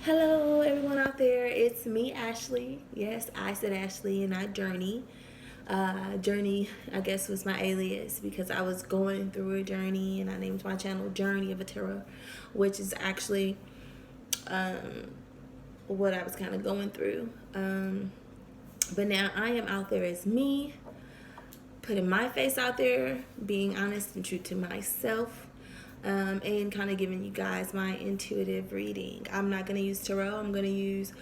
Hello, everyone out there. It's me, Ashley. Yes, I said Ashley and not Journey. Journey, I guess, was my alias because I was going through a journey and I named my channel Journey of a Tarot, which is actually what I was kind of going through. But now I am out there as me, putting my face out there, being honest and true to myself. And kind of giving you guys my intuitive reading. I'm not going to use tarot. I'm going to use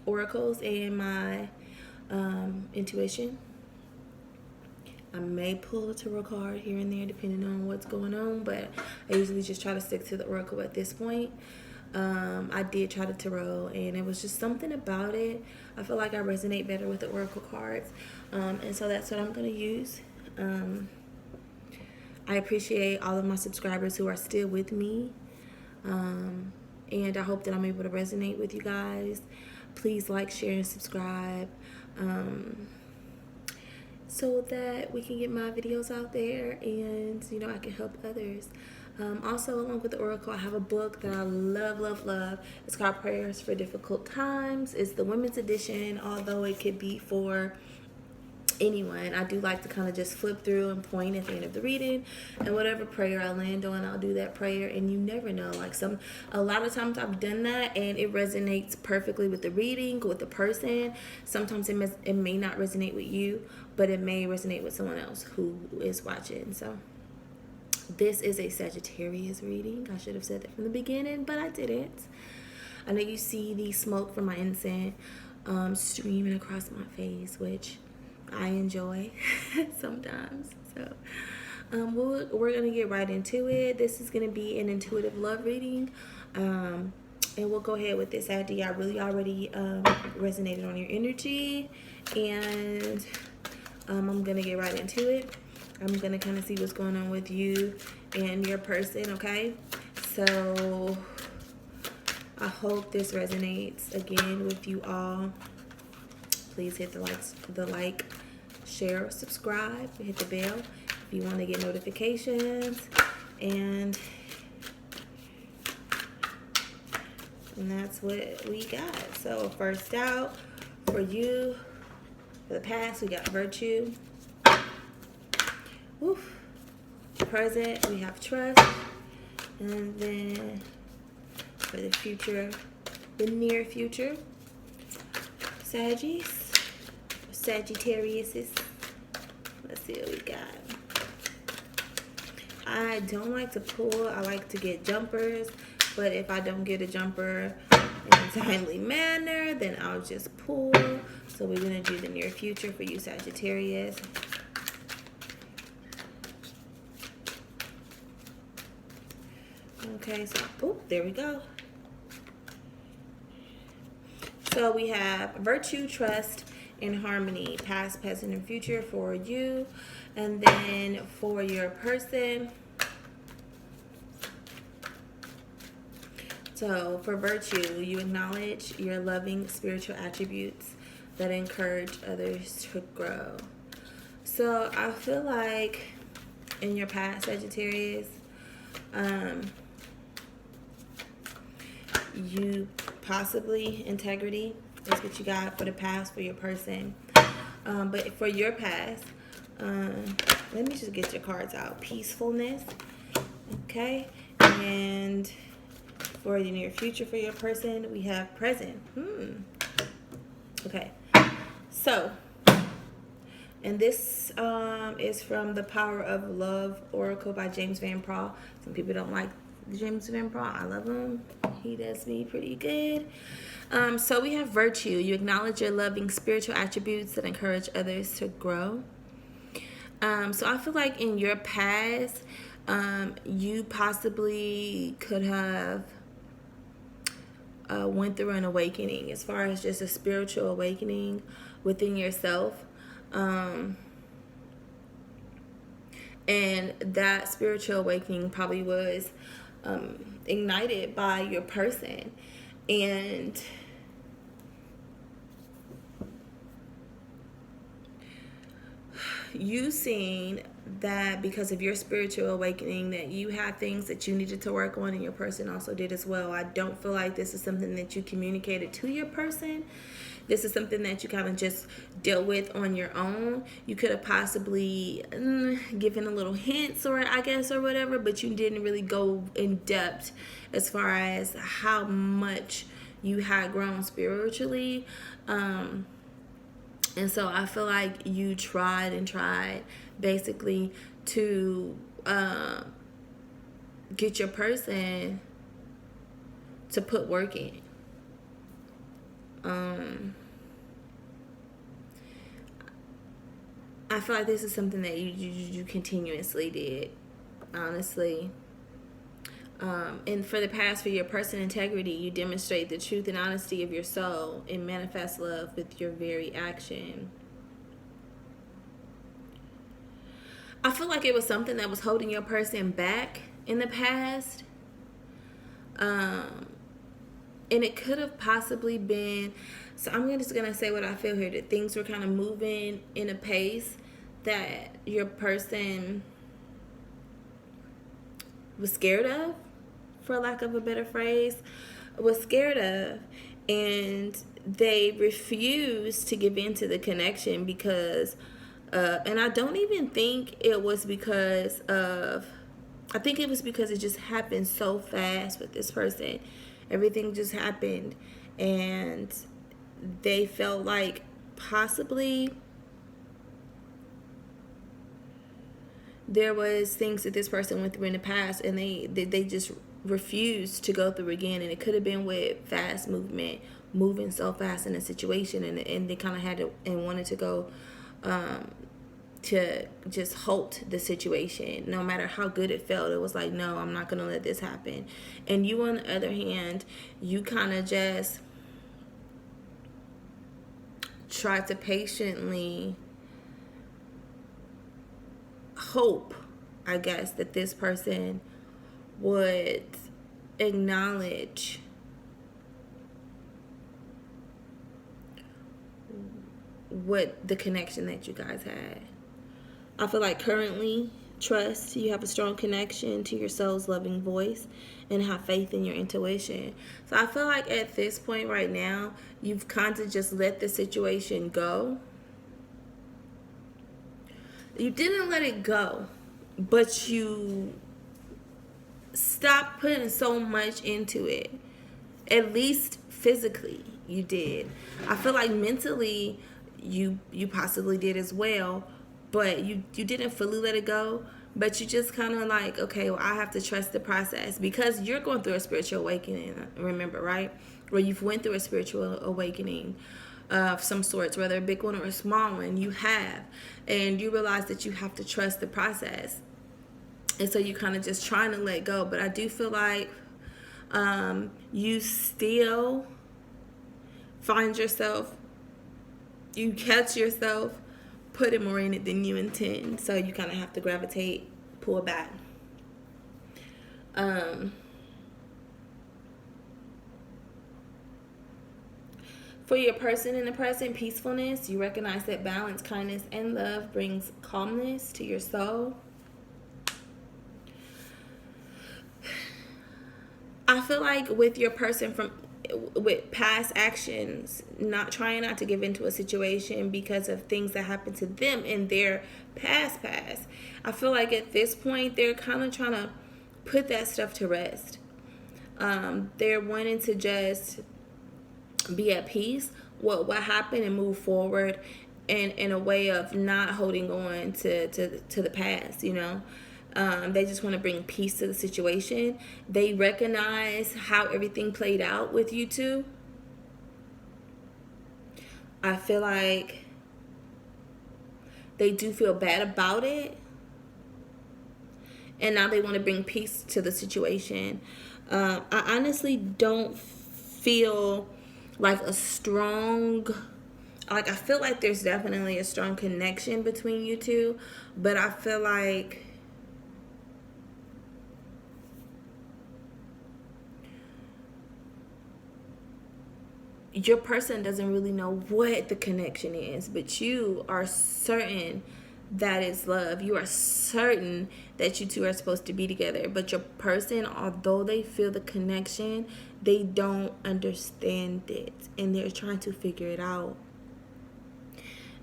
oracles and my intuition. I may pull a tarot card here and there depending on what's going on, but I usually just try to stick to the oracle at this point. I did try the tarot, and it was just something about it. I feel like I resonate better with the oracle cards, and so that's what I'm going to use. I appreciate all of my subscribers who are still with me. And I hope that I'm able to resonate with you guys. Please like, share, and subscribe so that we can get my videos out there and, I can help others. Also, along with the Oracle, I have a book that I love, love, love. It's called Prayers for Difficult Times. It's the women's edition, although it could be for anyone. I do like to kind of just flip through and point at the end of the reading, and whatever prayer I land on, I'll do that prayer. And you never know, like a lot of times I've done that and it resonates perfectly with the reading, with the person. Sometimes it may not resonate with you, but it may resonate with someone else who is watching. So this is a Sagittarius reading. I should have said that from the beginning, but I didn't. I know you see the smoke from my incense streaming across my face, which I enjoy sometimes. So we're going to get right into it. This is going to be an intuitive love reading. And we'll go ahead with this idea. I really already resonated on your energy. And I'm going to get right into it. I'm going to kind of see what's going on with you and your person, okay? So I hope this resonates again with you all. Please hit the like, share, subscribe, hit the bell if you want to get notifications, and that's what we got. So first out for you, for the past, we got virtue. Oof. Present, we have trust, and then for the future, the near future, Sagittarius. Let's see what we got. I don't like to pull. I like to get jumpers, but if I don't get a jumper in a timely manner, then I'll just pull. So we're going to do the near future for you, Sagittarius. Okay, so, there we go. So we have virtue, trust, and harmony, past, present, and future for you. And then for your person, so for virtue, you acknowledge your loving spiritual attributes that encourage others to grow. So I feel like in your past, Sagittarius, you possibly integrity is what you got for the past for your person. But for your past, let me just get your cards out. Peacefulness, okay? And for the near future for your person, we have present. Okay, so, and this is from the Power of Love Oracle by James Van Praagh. Some people don't like James Van Praagh. I love him. He does me pretty good. So we have virtue. You acknowledge your loving spiritual attributes that encourage others to grow. So I feel like in your past, you possibly could have went through an awakening as far as just a spiritual awakening within yourself. And that spiritual awakening probably was ignited by your person. And you seen that because of your spiritual awakening that you had things that you needed to work on, and your person also did as well. I don't feel like this is something that you communicated to your person. This is something that you kind of just dealt with on your own. You could have possibly given a little hints, or I guess, or whatever, but you didn't really go in depth as far as how much you had grown spiritually. And so I feel like you tried and tried basically to get your person to put work in. I feel like this is something that you continuously did, honestly. And for the past, for your person integrity, you demonstrate the truth and honesty of your soul and manifest love with your very action. I feel like it was something that was holding your person back in the past. And it could have possibly been, so I'm just going to say what I feel here, that things were kind of moving in a pace that your person was scared of, for lack of a better phrase, was scared of, and they refused to give in to the connection because, and I don't even think it was because of, I think it was because it just happened so fast with this person. Everything just happened, and they felt like possibly there was things that this person went through in the past, and they just refused to go through again. And it could have been with fast movement, moving so fast in a situation, and they kind of had to and wanted to go to just halt the situation. No matter how good it felt, it was like, no, I'm not gonna let this happen. And you, on the other hand, you kind of just try to patiently hope, I guess, that this person would acknowledge what the connection that you guys had. I feel like currently, trust, you have a strong connection to your soul's loving voice and have faith in your intuition. So I feel like at this point right now, you've kind of just let the situation go. You didn't let it go, but you stopped putting so much into it. At least physically, you did. I feel like mentally, you possibly did as well, but you didn't fully let it go. But you just kind of like, okay, well, I have to trust the process, because you're going through a spiritual awakening. Remember, right? Where you've went through a spiritual awakening of some sorts, whether a big one or a small one, you have, and you realize that you have to trust the process. And so you kind of just trying to let go. But I do feel like you still find yourself, you catch yourself putting more in it than you intend. So you kind of have to gravitate, pull back. For your person in the present, peacefulness, you recognize that balance, kindness, and love brings calmness to your soul. I feel like with your person with past actions, trying not to give into a situation because of things that happened to them in their past. I feel like at this point, they're kind of trying to put that stuff to rest. They're wanting to just be at peace with what happened and move forward in a way of not holding on to the past, you know. They just want to bring peace to the situation. They recognize how everything played out with you two. I feel like they do feel bad about it, and now they want to bring peace to the situation. I honestly don't feel like a strong, like, I feel like there's definitely a strong connection between you two, but I feel like your person doesn't really know what the connection is, but you are certain that is love. You are certain that you two are supposed to be together, but your person, although they feel the connection, they don't understand it, and they're trying to figure it out.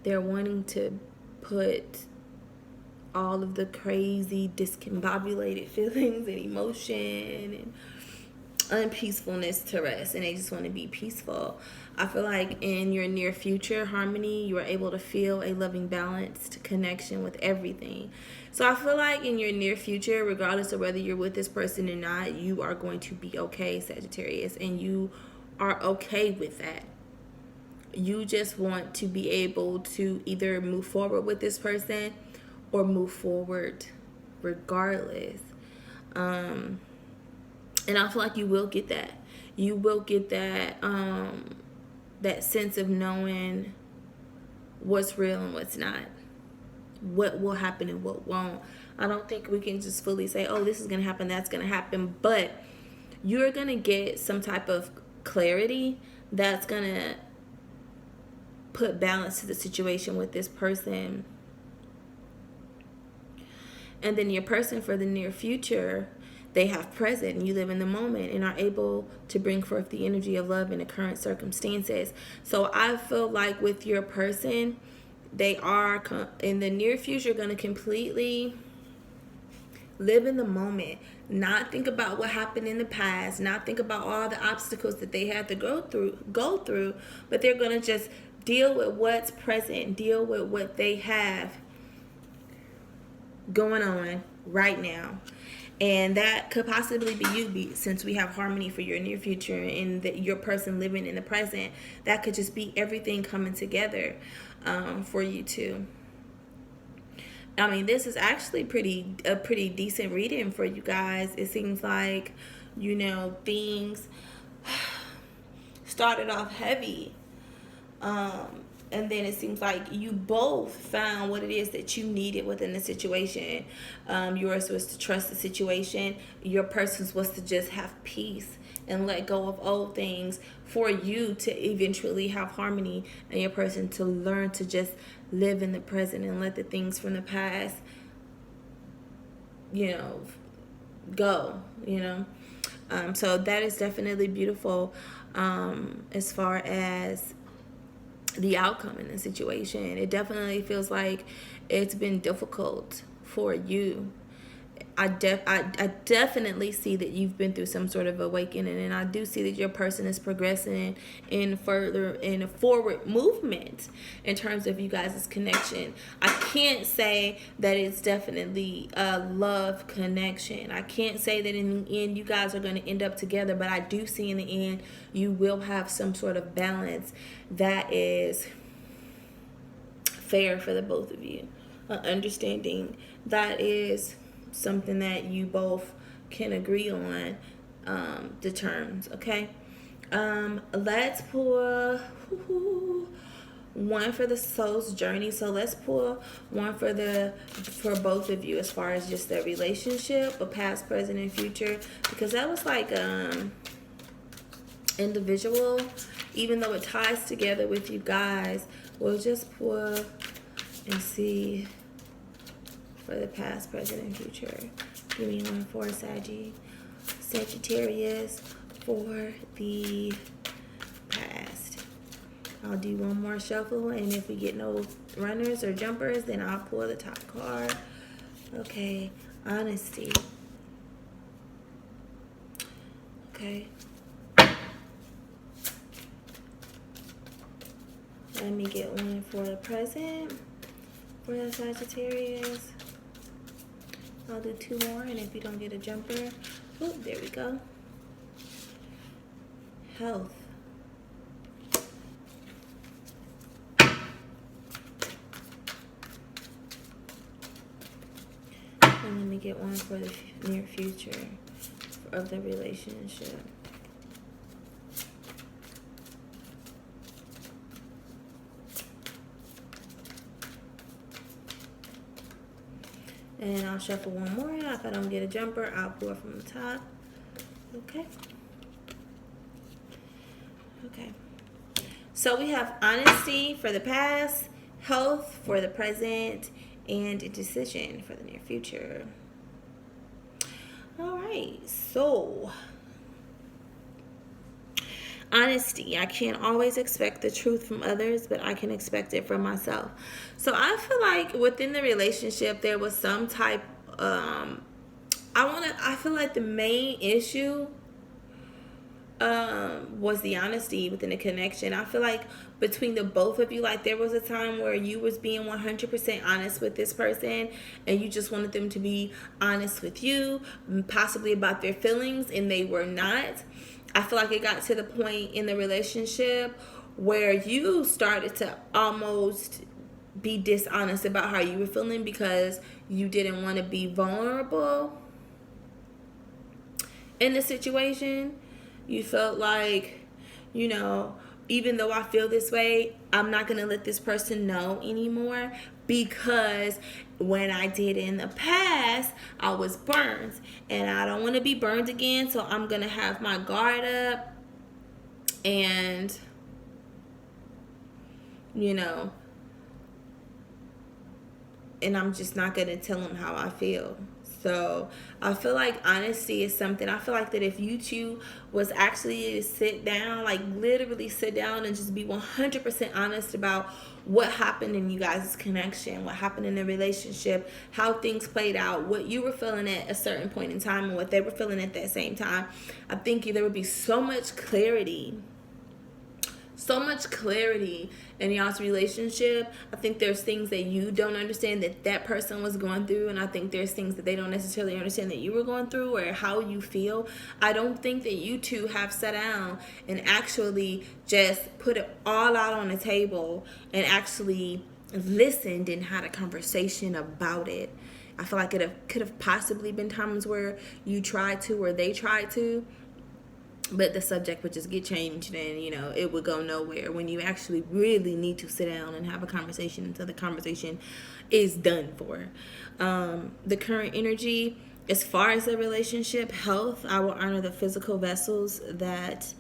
They're wanting to put all of the crazy discombobulated feelings and emotion and unpeacefulness to rest, and they just want to be peaceful. I feel like in your near future harmony, you are able to feel a loving, balanced connection with everything. So I feel like in your near future, regardless of whether you're with this person or not, you are going to be okay, Sagittarius, and you are okay with that. You just want to be able to either move forward with this person or move forward regardless. And I feel like you will get that. You will get that that sense of knowing what's real and what's not, what will happen and what won't. I don't think we can just fully say, oh, this is going to happen, that's going to happen, but you're going to get some type of clarity that's going to put balance to the situation with this person. And then your person for the near future, they have present, and you live in the moment and are able to bring forth the energy of love in the current circumstances. So I feel like with your person, they are in the near future going to completely live in the moment, not think about what happened in the past, not think about all the obstacles that they had to go through, but they're going to just deal with what's present, deal with what they have going on right now. And that could possibly be you, since we have harmony for your near future and that your person living in the present. That could just be everything coming together for you two. I mean, this is actually a pretty decent reading for you guys. It seems like, you know, things started off heavy. And then it seems like you both found what it is that you needed within the situation. Yours was to trust the situation. Your person's was to just have peace and let go of old things for you to eventually have harmony, and your person to learn to just live in the present and let the things from the past, you know, go, you know. So that is definitely beautiful as far as the outcome in the situation. It definitely feels like it's been difficult for you. I definitely see that you've been through some sort of awakening, and I do see that your person is progressing in a forward movement in terms of you guys' connection. I can't say that it's definitely a love connection. I can't say that in the end you guys are going to end up together, but I do see in the end you will have some sort of balance that is fair for the both of you. Understanding that is something that you both can agree on, the terms. Okay, let's pull one for the soul's journey. So let's pull one for both of you as far as just the relationship, but past, present, and future, because that was like individual, even though it ties together with you guys. We'll just pull and see for the past, present, and future. Give me one for Sagittarius for the past. I'll do one more shuffle, and if we get no runners or jumpers, then I'll pull the top card. Okay, honesty. Okay. Let me get one for the present for the Sagittarius. I'll do two more, and if you don't get a jumper, oh, there we go. Health. And let me get one for the near future of the relationship. And I'll shuffle one more. If I don't get a jumper, I'll pull from the top. Okay. Okay. So we have honesty for the past, health for the present, and a decision for the near future. All right, so honesty. I can't always expect the truth from others, but I can expect it from myself. So I feel like within the relationship there was some type I feel like the main issue was the honesty within the connection. I feel like between the both of you, like there was a time where you was being 100% honest with this person and you just wanted them to be honest with you, possibly about their feelings, and they were not. I feel like it got to the point in the relationship where you started to almost be dishonest about how you were feeling because you didn't want to be vulnerable in the situation. You felt like, even though I feel this way, I'm not going to let this person know anymore because when I did in the past, I was burned and I don't want to be burned again. So I'm going to have my guard up and, and I'm just not going to tell them how I feel. So I feel like honesty is something. I feel like that if you two was actually to sit down, like literally sit down and just be 100% honest about what happened in you guys' connection, what happened in the relationship, how things played out, what you were feeling at a certain point in time and what they were feeling at that same time, I think there would be so much clarity in y'all's relationship. I think there's things that you don't understand that person was going through, and I think there's things that they don't necessarily understand that you were going through or how you feel. I don't think that you two have sat down and actually just put it all out on the table and actually listened and had a conversation about it. I feel like it could have possibly been times where you tried to or they tried to, but the subject would just get changed and, it would go nowhere when you actually really need to sit down and have a conversation until the conversation is done for. The current energy, as far as the relationship, health, I will honor the physical vessels that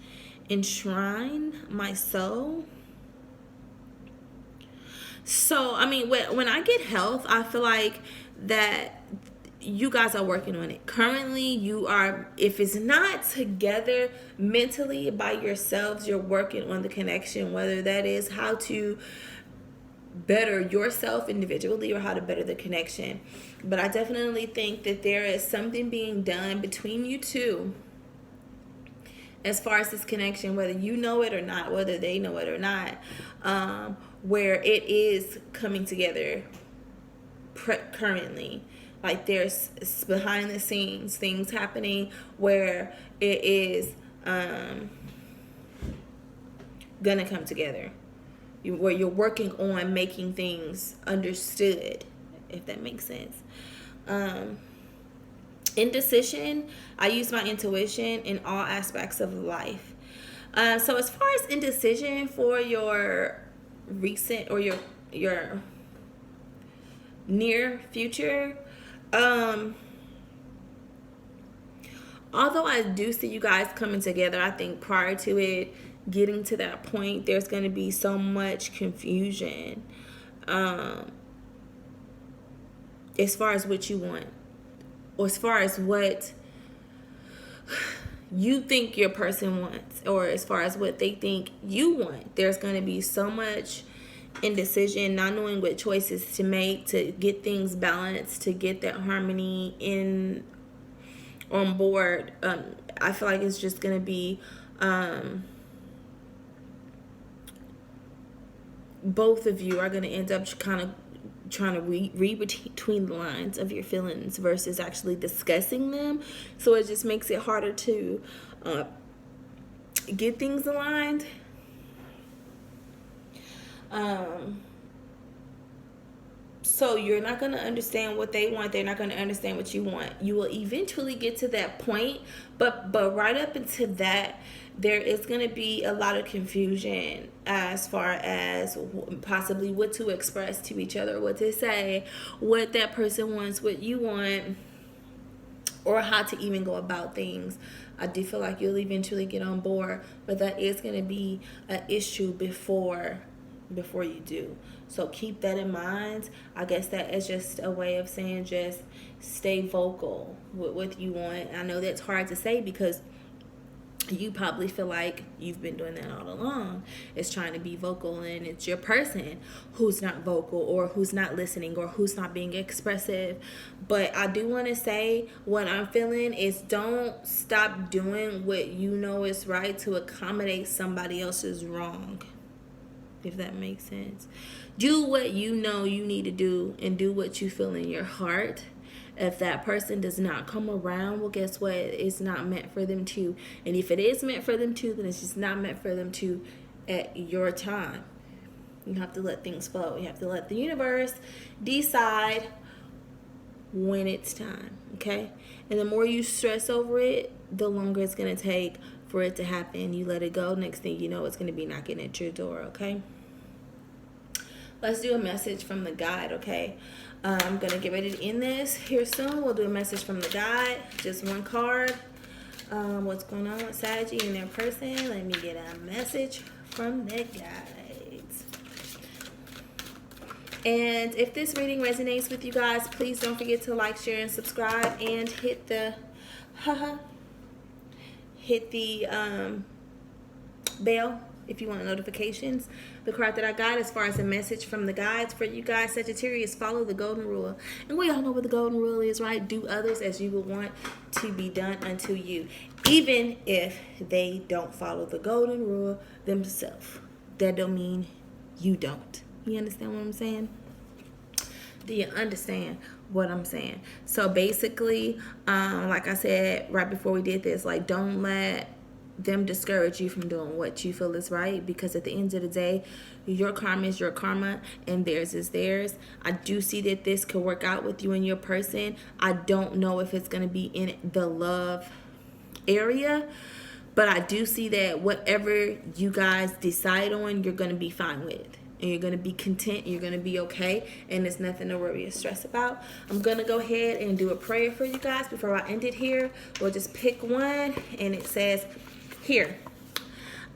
enshrine my soul. So, when I get health, I feel like that you guys are working on it. Currently, you are, if it's not together mentally by yourselves, you're working on the connection, whether that is how to better yourself individually or how to better the connection. But I definitely think that there is something being done between you two as far as this connection, whether you know it or not, whether they know it or not, where it is coming together currently. Like there's behind the scenes things happening where it is gonna come together, where you're working on making things understood, if that makes sense. Indecision, I use my intuition in all aspects of life. So as far as indecision for your recent or your near future, although I do see you guys coming together, I think prior to it getting to that point, there's going to be so much confusion as far as what you want, or as far as what you think your person wants, or as far as what they think you want. There's going to be so much indecision, not knowing what choices to make to get things balanced, to get that harmony on board. I feel like it's just gonna be both of you are gonna end up kind of trying to read between the lines of your feelings versus actually discussing them. So it just makes it harder to get things aligned. So you're not going to understand what they want. They're not going to understand what you want. You will eventually get to that point, but right up until that, there is going to be a lot of confusion as far as possibly what to express to each other, what to say, what that person wants, what you want, or how to even go about things. I do feel like you'll eventually get on board, but that is going to be an issue before before you do. So keep that in mind. I guess that is just a way of saying just stay vocal with what you want. I know that's hard to say because you probably feel like you've been doing that all along. It's trying to be vocal, and it's your person who's not vocal or who's not listening or who's not being expressive. But I do want to say what I'm feeling is don't stop doing what you know is right to accommodate somebody else's wrong, if that makes sense. Do what you know you need to do and do what you feel in your heart. If that person does not come around, well, guess what? It's not meant for them to. And if it is meant for them to, then it's just not meant for them to at your time. You have to let things flow. You have to let the universe decide when it's time, okay? And the more you stress over it, the longer it's going to take for it to happen. You let it go. Next thing you know, it's going to be knocking at your door, okay? Let's do a message from the guide, okay? I'm going to get ready to end this here soon. We'll do a message from the guide. Just one card. What's going on with Saggy and their person? Let me get a message from the guides. And if this reading resonates with you guys, please don't forget to like, share, and subscribe. And hit the bell if you want notifications. The card that I got as far as a message from the guides for you guys, Sagittarius, follow the golden rule. And we all know what the golden rule is, right? Do others as you would want to be done unto you, even if they don't follow the golden rule themselves. That don't mean you don't. You understand what I'm saying? Do you understand what I'm saying? So basically, like I said right before we did this, like, don't let them discourage you from doing what you feel is right, because at the end of the day, your karma is your karma and theirs is theirs. I do see that this could work out with you and your person. I don't know if it's going to be in the love area, but I do see that whatever you guys decide on, you're going to be fine with. And you're going to be content. You're going to be okay. And there's nothing to worry or stress about. I'm going to go ahead and do a prayer for you guys before I end it here. We'll just pick one. And it says, here,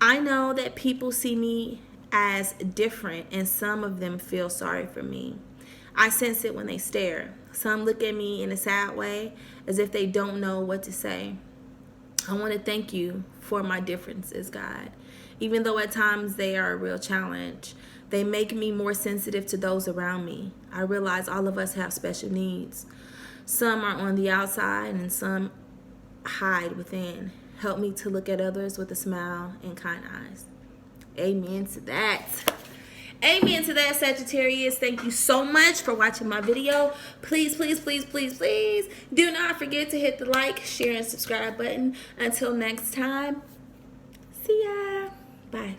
I know that people see me as different, and some of them feel sorry for me. I sense it when they stare. Some look at me in a sad way, as if they don't know what to say. I want to thank you for my differences, God. Even though at times they are a real challenge, they make me more sensitive to those around me. I realize all of us have special needs. Some are on the outside and some hide within. Help me to look at others with a smile and kind eyes. Amen to that. Amen to that, Sagittarius. Thank you so much for watching my video. Please, please, please, please, please do not forget to hit the like, share, and subscribe button. Until next time, see ya. Bye.